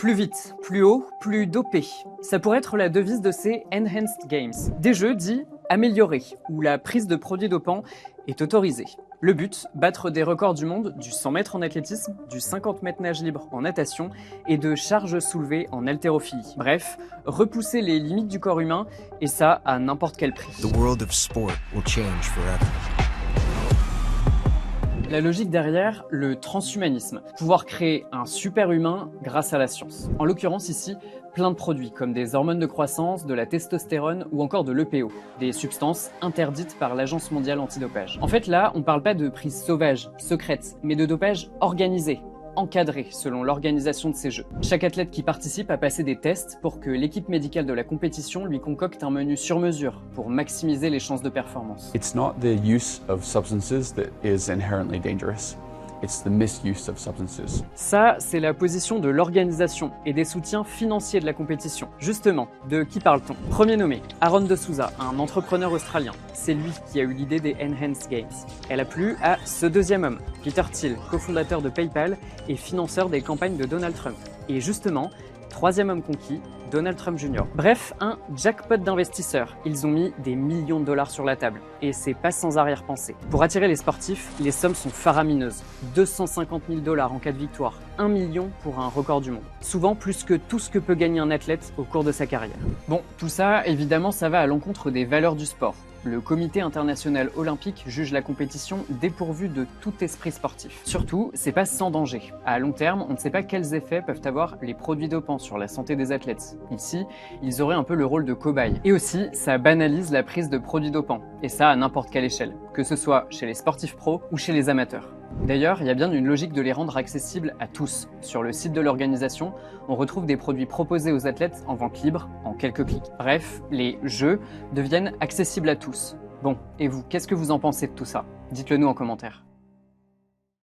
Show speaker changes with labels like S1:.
S1: Plus vite, plus haut, plus dopé. Ça pourrait être la devise de ces Enhanced Games. Des jeux dits améliorés, où la prise de produits dopants est autorisée. Le but, battre des records du monde du 100 mètres en athlétisme, du 50 mètres nage libre en natation et de charges soulevées en haltérophilie. Bref, repousser les limites du corps humain, et ça à n'importe quel prix.
S2: The world of sport will change forever.
S1: La logique derrière, le transhumanisme. Pouvoir créer un super humain grâce à la science. En l'occurrence ici, plein de produits comme des hormones de croissance, de la testostérone ou encore de l'EPO, des substances interdites par l'Agence mondiale antidopage. En fait là, on parle pas de prise sauvage, secrète, mais de dopage organisé, encadré selon l'organisation de ces jeux. Chaque athlète qui participe a passé des tests pour que l'équipe médicale de la compétition lui concocte un menu sur mesure pour maximiser les chances de performance.
S3: It's not the use of substances that is inherently dangerous. It's the misuse of substances.
S1: Ça, c'est la position de l'organisation et des soutiens financiers de la compétition. Justement, de qui parle-t-on? Premier nommé, Aaron de Souza, un entrepreneur australien. C'est lui qui a eu l'idée des Enhanced Games. Elle a plu à ce deuxième homme, Peter Thiel, cofondateur de PayPal et financeur des campagnes de Donald Trump. Et justement, troisième homme conquis, Donald Trump Jr. Bref, un jackpot d'investisseurs. Ils ont mis des millions de dollars sur la table. Et c'est pas sans arrière-pensée. Pour attirer les sportifs, les sommes sont faramineuses. 250 000 dollars en cas de victoire. 1 million pour un record du monde. Souvent plus que tout ce que peut gagner un athlète au cours de sa carrière. Bon, tout ça, évidemment, ça va à l'encontre des valeurs du sport. Le comité international olympique juge la compétition dépourvue de tout esprit sportif. Surtout, c'est pas sans danger. À long terme, on ne sait pas quels effets peuvent avoir les produits dopants sur la santé des athlètes. Ici, ils auraient un peu le rôle de cobayes. Et aussi, ça banalise la prise de produits dopants. Et ça à n'importe quelle échelle. Que ce soit chez les sportifs pros ou chez les amateurs. D'ailleurs, il y a bien une logique de les rendre accessibles à tous. Sur le site de l'organisation, on retrouve des produits proposés aux athlètes en vente libre, en quelques clics. Bref, les jeux deviennent accessibles à tous. Bon, et vous, qu'est-ce que vous en pensez de tout ça? Dites-le nous en commentaire.